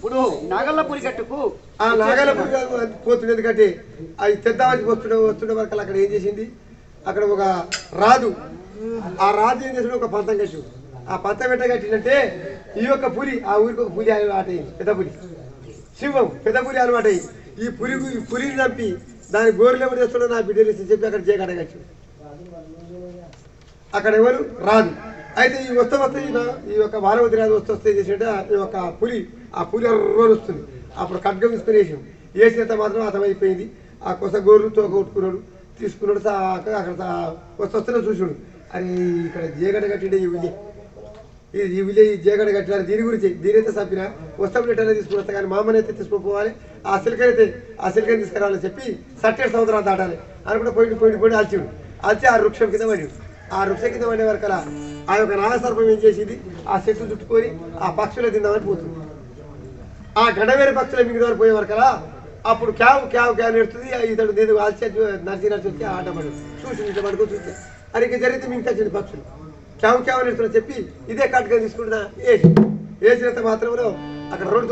ఇప్పుడు నాగల్లపూరి గట్టుకు ఆ నాగల్లపూరి పోతుంది. ఎందుకంటే అది తెద్దామని వస్తుండే వరకు అక్కడ ఏం చేసింది, అక్కడ ఒక రాజు, ఆ రాజు ఏం చేసిన ఒక పంతం కట్టు. ఆ పంతం ఎట్ట కట్టిందంటే ఈ యొక్క పులి, ఆ ఊరికి ఒక పులి అలవాటు అయింది, పెద్ద పులి, సింహం పెద్ద పులి అలవాటు అయింది. ఈ పులిని చంపి దాని గోరులు ఎవరు చేస్తుండో నా బిడ్డలు చెప్పి అక్కడ జయగడ కట్టు. అక్కడ ఎవరు రాజు. అయితే ఈ వస్తే ఈ యొక్క బాలవతి రాజు వస్తే చేసినట్టు ఈ యొక్క పులి, ఆ పులి రోజు వస్తుంది. అప్పుడు ఖడ్గం తీసుకుని వేసినంత మాత్రం అర్థమైపోయింది. ఆ కొస గోర్లు తోక కొట్టుకున్నాడు, తీసుకున్నాడు. అక్కడ వస్తున్నా చూసాడు, అని ఇక్కడ జేగడ కట్టిండే ఈ విలేజ్ జేగడ కట్టినారు. దీని గురించి దీనైతే చంపిన వస్తువులు ఎట్లా తీసుకుని వస్తా, కానీ మామని అయితే తీసుకుని పోవాలి, ఆ సిలికని తీసుకురావాలని చెప్పి 7 సంవత్సరాలు దాటాలి అనుకుంటే పోయి అల్చిడు. అల్చి ఆ వృక్షం కింద పడి, ఆ వృక్షం కింద పడే వరకలా ఆ యొక్క నాగసర్పం ఏం చేసింది, ఆ చెట్టు చుట్టుకొని ఆ పక్షులు తిందామని పోతుంది. ఆ గడవేరే పక్షుల మిగతా పోయే వరకలా అప్పుడు క్యావ్ నేడుతుంది. ఇతడు నేను నడిచి ఆట పడు చూసి ఇట్లా పడుకో చూస్తే అది ఇంకా జరిగితే మిగతా వచ్చింది పక్షులు క్యావ్ నేడుతున్నా చెప్పి ఇదే కట్టుగా తీసుకుంటున్నా వేసినంత మాత్రంలో అక్కడ రోడ్డు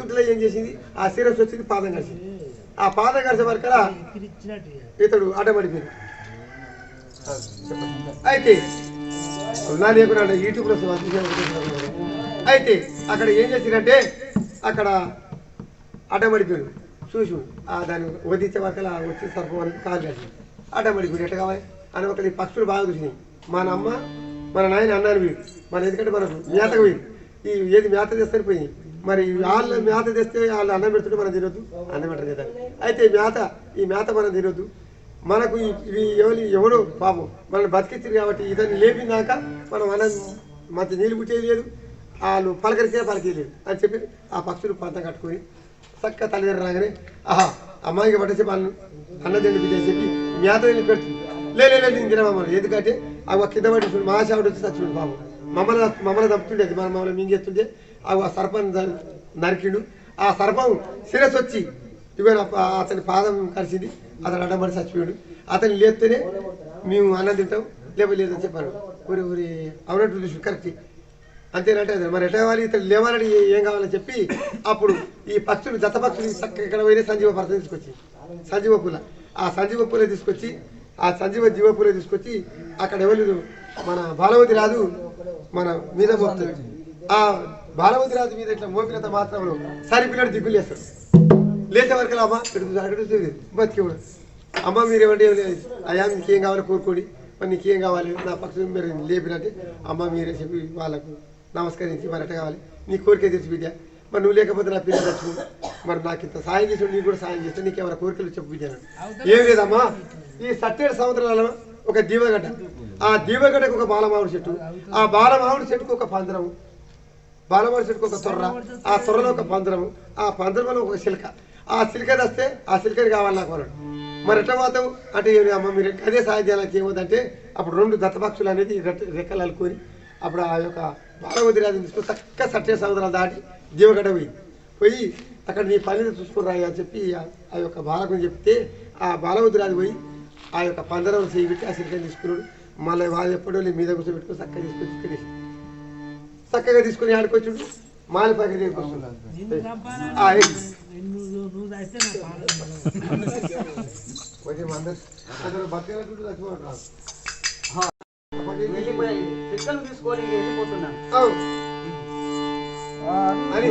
తుంటలో ఏం చేసింది, ఆ శిరస్సు వచ్చింది, పాదం కలిసింది. ఆ పాదం కలిసే వరకలా ఇతడు అడ్డపడిపోయింది. అయితే నా లేకుండా యూట్యూబ్లో అయితే అక్కడ ఏం చేసిందంటే అక్కడ అడ్డమడిపోయాడు. చూసు దాన్ని వదిలించే వరకలా వచ్చి సర్పవానికి కాలు కలిసి అడ్డమడిపోయాడు. ఎట్లా కావాలి అని ఒకరి పక్షులు బాగా చూసినాయి. మన నాయన అన్నాను వీడు, మన ఎందుకంటే మనకు మేతకు పోయింది, ఈ ఏది మేత తెస్తే పోయింది. మరి వాళ్ళు మేత తెస్తే వాళ్ళు అన్నం పెడుతుంటే మనం తినొద్దు, అన్నం పెట్టరు కదా. అయితే ఈ మేత మనం తినొద్దు, మనకు ఇవి ఎవరు పాపం మనల్ని బతికించారు కాబట్టి ఇతన్ని లేపినాక మనం అన్నం మంచి నీళ్ళు పుట్టేది లేదు, వాళ్ళు పలకలేదు అని చెప్పి ఆ పక్షులు పంతం కట్టుకొని చక్కగా తల్లిదండ్రులు రాగానే అమ్మాయికి పట్టేసి వాళ్ళు అన్నదండి బిడ్డ చెప్పి మేత వెళ్ళి పెడుతుంది. లేదు నేను తినమమ్మను, ఎందుకంటే అవి కింద పడి మహాశావుడు వచ్చి చచ్చుడు బాబు మమ్మల్ని తప్పుతుండేది, మమ్మల్ని మింగేస్తుంటే అవి ఆ సర్పం నరికిండు. ఆ సర్పం శిరస్సు వచ్చి ఇవన్న అతని పాదం కలిసింది, అతను అడ్డమడి చచ్చిపోయాడు. అతను లేస్తేనే మేము అన్నం తింటాం, లేదని చెప్పాను. ఊరి అవునట్టు చూసి కరెక్ట్ అంతేనంటే మరి ఎట్లా కావాలి, ఇతను లేవాలని ఏం కావాలని చెప్పి అప్పుడు ఈ పక్షులు జత పక్షులు చక్కగా ఇక్కడ పోయినా సంజీవ పర్త తీసుకొచ్చి సంజీవ పూల తీసుకొచ్చి ఆ సంజీవ జీవపూల తీసుకొచ్చి అక్కడ ఎవరు మన బాలవతి రాజు మన మీద మోపుతుంది. ఆ బాలవతి రాజు మీద ఇట్లా మోపినంత మాత్రంలో సరిపిల్లడు దిగులు వేస్తాడు. లేచే వరకు అమ్మ అక్కడ బతికేవాడు. అమ్మ మీరేమంటే అయ్యా మీకేం కావాలి కోరుకోండి, మరి నీకేం కావాలి, నా పక్షులు మీరు లేపినట్టే అమ్మ మీరే చెప్పి వాళ్ళకు నమస్కరించి మరి ఎట్లా కావాలి, నీ కోరిక తెచ్చి బిడ్డ, మరి నువ్వు లేకపోతే నా పిల్లలు తెచ్చు, మరి నాకు ఇంత సాయం చేసాడు, నీకు కూడా సాయం చేస్తాను, నీకేమైనా కోరికలు చెప్పు బిడ్డ. ఏం లేదమ్మా, ఈ 7 సంవత్సరాలలో ఒక దీవగడ్డ, ఆ దీవగడ్డకు ఒక బాలమావుడి చెట్టు, ఆ బాలమావుడి చెట్టుకు ఒక పంజరము, బాలమావుడి చెట్టుకు ఒక తొర్ర, ఆ తొర్రలో ఒక పంజరము, ఆ పంజరంలో ఒక సిల్క, ఆ సిల్క తెస్తే ఆ సిల్కని కావాలి నాకు అన్నాడు. మరి ఎట్లా పోతావు అంటే అమ్మ మీరు అదే సాయం చేయాలని ఏమవుతుందంటే అప్పుడు 2 దత్తపక్షులు అనేది రెక్కలు అలుకొని అప్పుడు ఆ యొక్క బాలవతి రాజు తీసుకొని చక్కగా 7 సంవత్సరాలు దాటి దీవగడ్డ పోయి అక్కడ నీ పని చూసుకుని అని చెప్పి ఆ యొక్క బాలకుని చెప్తే ఆ బాలవతి రాజు పోయి ఆ యొక్క పంజరం చేయబెట్టి ఆ సిల్కని తీసుకున్నాడు. మళ్ళీ వాళ్ళు ఎప్పుడో మీద కూర్చోబెట్టుకుని చక్కగా తీసుకొచ్చి చక్కగా తీసుకుని ఆడుకొచ్చుడు మాలిపాక తీసుకొస్తున్నాడు. తీసుకొని వెళ్ళిపోతున్నాను అని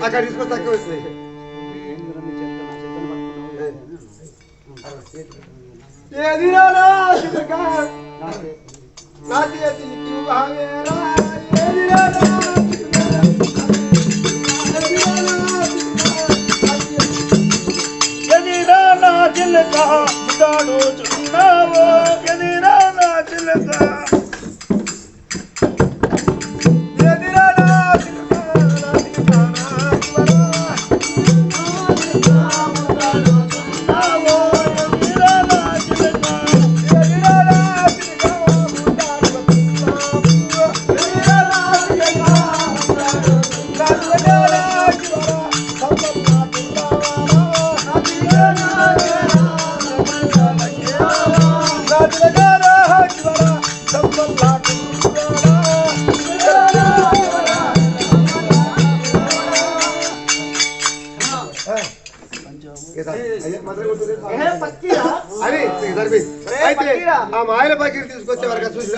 అక్కడ తీసుకొని తక్కువ వస్తుంది. ఏ పక్కిరా అది సరిపోయింది. అయితే ఆ మాయల పక్కకి తీసుకొచ్చే వరకు చూసి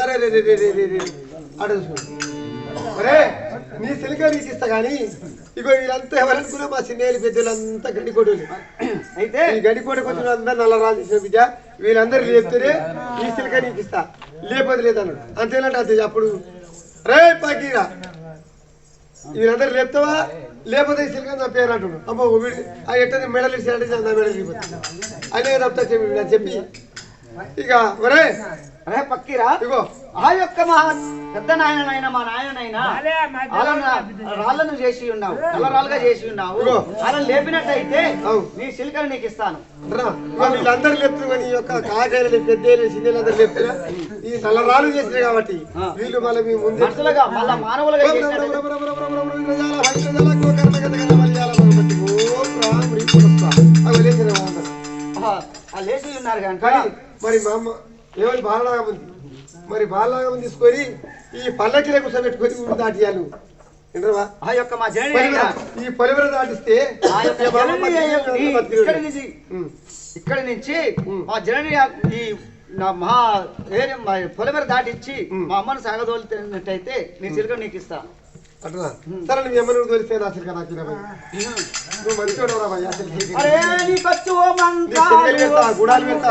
అటు చూసుకోండి. అరే నీ సిలిక నీకు ఇస్తా కానీ ఇగో వీళ్ళంతా ఎవరనుకున్నా మా చిన్నేళ్ళు పెద్దలంతా గడ్డికోటలు. అయితే ఈ గడ్డికోటకు వచ్చిన అందరూ నల్ల రాజేసిన బిడ్డ వీళ్ళందరూ లేపుతూనే ఈ సిలిక నీకు ఇస్తా, లేకపోతే లేదన్నాడు. అంతేనంటే అంతే. అప్పుడు రే పకీరా వీళ్ళందరూ లేపుతావా, లేకపోతే ఈ సిలిక నా పేరు అంటున్నాడు. అమ్మో వీడు ఆ ఎట్ట మెడలు ఇచ్చాడంటే నా మెడలు ఇవ్వదు అనే తప్పుతా చెప్పి ఇక ఒరే అరే పక్కిరా ఇగో ఆ యొక్క మా పెద్ద నాయనైనా మా నాయనైనా రాళ్ళను చేసి ఉన్నావు, నల్లరాళ్ళుగా చేసి ఉన్నావు. అలా లేపినట్టయితే నీ సిలికను నీకు ఇస్తాను. వీళ్ళందరూ లేపుతున్నారు నీ యొక్క కాకాయలు పెద్దలు చిన్నలందరూ లేపుతున్నా ఈ నల్లరాళ్ళు చేసినాయి కాబట్టి వీళ్ళు మళ్ళీ మీ ముందు మనుషులుగా మళ్ళా మానవులుగా లేచి ఉన్నారు కనుక మరి మా అమ్మ ఏమని బాలలాగా ఉంది, మరి బాలలాగా ఉంది తీసుకొని ఈ పల్లకిలో కూర్చోబెట్టుకొని ఊరు దాటియాలు వినరవా. ఆ యొక్క మా జనని ఈ పొలివర దాటిస్తే ఇక్కడి నుంచి మా జనని ఈ మా పొలిమర దాటిచ్చి మా అమ్మను సాగదోలినట్టయితే నీ చిలుక నీకు ఇస్తాను. అట్లా సరే నీ అమ్మను తోలిస్తే నా చిలుక నాకు నువ్వు మంచిగా గుడాలు పెడతా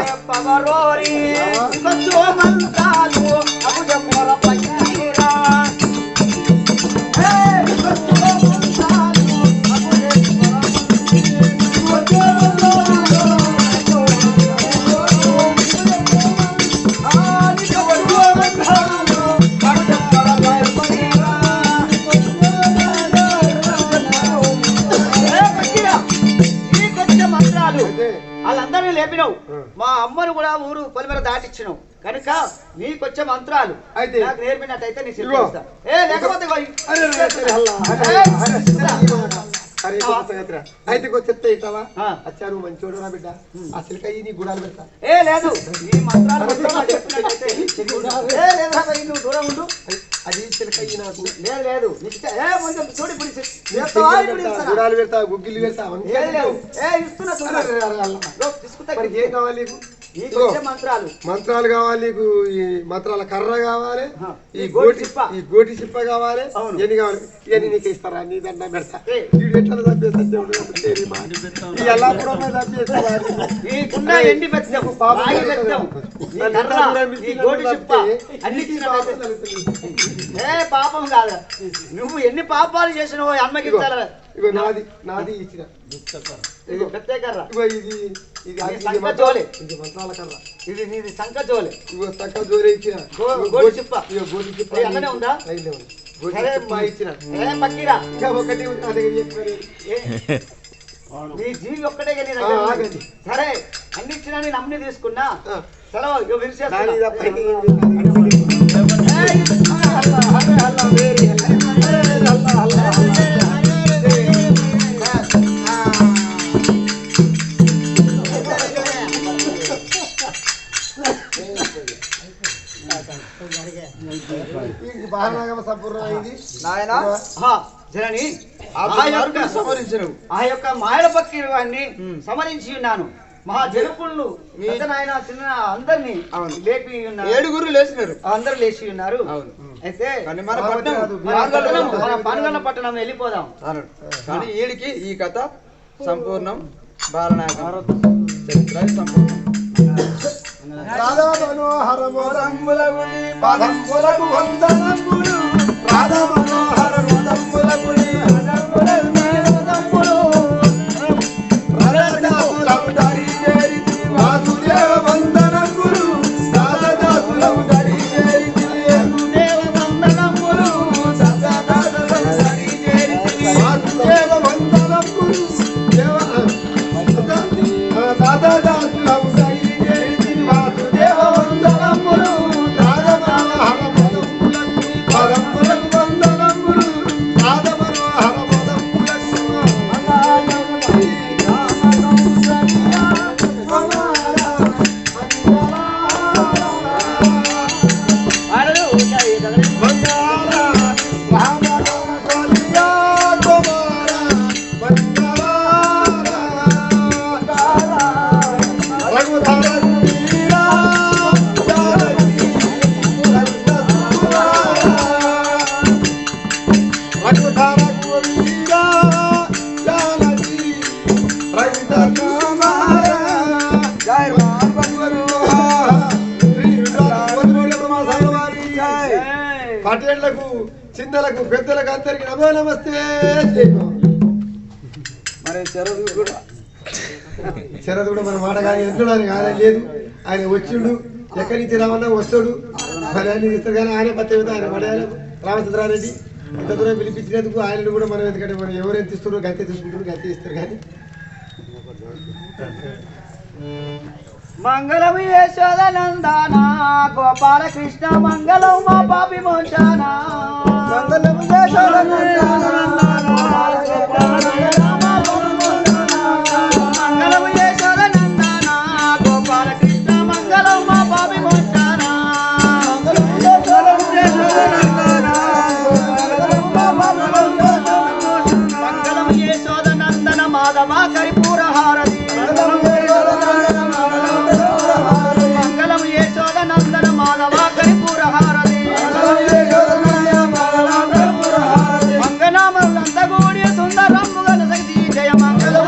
వాళ్ళందరినీ లేపినావు, మా అమ్మను కూడా ఊరు పొలిమేర దాటిచ్చినావు కనుక నీకొచ్చే మంత్రాలు అయితే నాకు నేర్పినట్టయితే నీ సిద్ధం. లేకపోతే అయితే చెప్తే ఇస్తావా వచ్చారు మంచోడు నా బిడ్డ ఆ సిలిక నీ గుడాలు పెడతా. లేదు ఈ మంత్రాలు నువ్వు దూరం ఉండు. అది సిలిక నాకు లేదు చూడు గుడాలు పెడతా గుగ్గిలు పెడతా తీసుకుంటా. ఏం కావాలి నీకు మంత్రాలు కావాలి, నీకు ఈ మంత్రాల కర్ర కావాలి, ఈ గోటి చిప్ప కావాలి, ఎన్ని కావాలి ఇవన్నీ నీకు ఇస్తారా. నీ దండ పెడతా పాపం కాదు. నువ్వు ఎన్ని పాపాలు చేసినావో అమ్మకి ఇగో నాది నాది ఇచ్చిన ప్రత్యేకర్ర ఇది మంత్రాల కర్ర, ఇది నీది సంక జోలే. ఇగో సంక జోలే ఇచ్చిన గోడి చిప్ప. ఇగో గోడి చిప్ప అన్ననే ఉందా ఇచ్చిన పక్కిరా ఇంకా ఒకటి నీ జీవి ఒక్కటే సరే అన్ని ఇచ్చినా నేను అమ్ని తీసుకున్నా సెలవు సంపూర్ణమైంది నాయన జనని ఆ యొక్క మాయల పక్కిని సమరించి ఉన్నాను. మహా జరుపుళ్ళు నాయన చిన్న అందరినీ లేపి ఉన్నారు. 7 లేచినారు, అందరు లేచి ఉన్నారు. అయితే పానగల్ల పట్టణం వెళ్ళిపోదాం. కానీ వీడికి ఈ కథ సంపూర్ణం. బాలనాయక చరిత్ర సంపూర్ణం. రాధా మనోహరము రంగులకు పాదంబులకు వందనములు, రాధా మనోహరము రంగులకు వాసుదేవ వందనములు, రాధదాసులకు దరి చేరితి దేవ వందనములు, వాసుదేవ వందనములు రాధదాసులకు దరి చేరితి వాసుదేవ వందనములు, రాధ మనోహరము రంగులకు పాదంబులకు వందనములు, రాధ పటేళ్లకు చిన్నలకు పెద్దలకు అందరికి నమో నమస్తే. మరి శరదు కూడా శరద్ కూడా మన మాట కానీ ఎంతున్నాడు ఆయన లేదు, ఆయన వచ్చిండు ఎక్కడి నుంచి రామన్నా వస్తాడు మరి ఆయన ఇస్తారు కానీ ఆయన పత్తి ఆయన పడేయాలి. రామచంద్రారెడ్డి ఇంత దూరం పిలిపించినందుకు ఆయనను కూడా మనం ఎందుకంటే మనం ఎవరు ఎంత ఇస్తున్నారో గంతే తీసుకుంటారు గంతే ఇస్తారు కానీ మంగళం యశోదనందన గోపాల కృష్ణ మంగళం మా పాపి మోచన మంగళం మంగళం యశోదనందన గోపాల కృష్ణ మంగళం మా పాపి మోచన మంగళం యశోదనందన మాధవ కరిపూర హారతి మంగళం యశోదనందన మాధవ కరిపూర హారతి మంగనామలందగూడి సుందరమ్ముగల శక్తి జయ మంగళం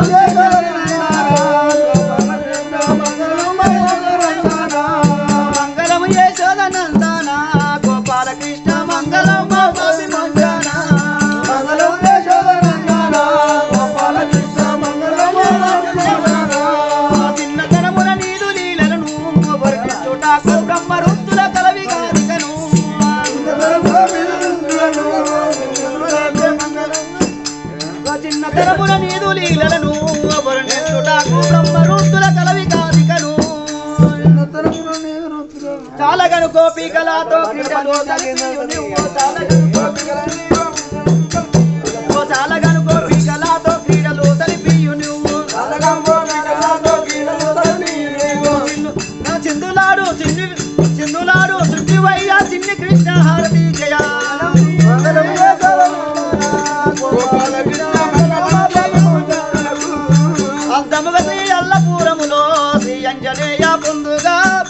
మంగళం యశోదనందన గోపాల కృష్ణ మంగళం మా పాపి మోచన మంగళం యశోదనందన గోపాల కృష్ణ మంగళం చిన్నతనమున నీదు లీలలను వర్ణించుటకు బ్రహ్మరుత్తుల కలవి గారికను చిన్నతనమున నీదు లీలలను వర్ణించుటకు బ్రహ్మరుత్తుల కలవి గారికను చాలగను గోపికలతో క్రీడలు చాలగను గోపికలతో క్రీడలు తలిపియు నువ్వు చిందులాడు చిందులాడు శుద్ధివయ్యా చిన్ని కృష్ణ హారతి జయ అద్దముగా శ్రీ అల్లపూరములో శ్రీ అంజనేయ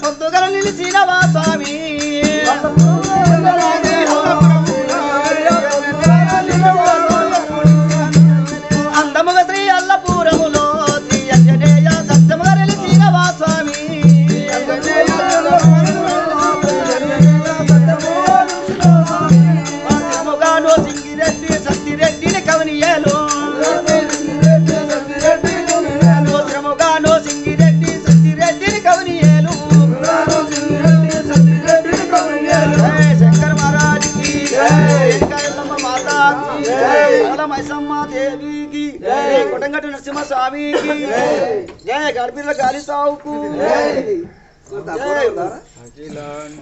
పొద్దుగల నిలిచినవా స్వామి అందముగా శ్రీ అల్లపూరములో శ్రీ అంజనేయ సత్యముగా నిలిచినవా స్వామి సత్యముగాను సింగిరెడ్డి సత్తిరెడ్డిని కవనియేలు గోత్రముగాను సింగిరెడ్డి సత్తిరెడ్డిని కవనియేలు శంకర్ మహారాజ్కి ఎల్లమ్మ మాతాకి మైసమ్మ దేవికి కొట్టంగట్టు నరసింహ స్వామికి జయ గర్భిల గాలి సావుకు అఖిలాండ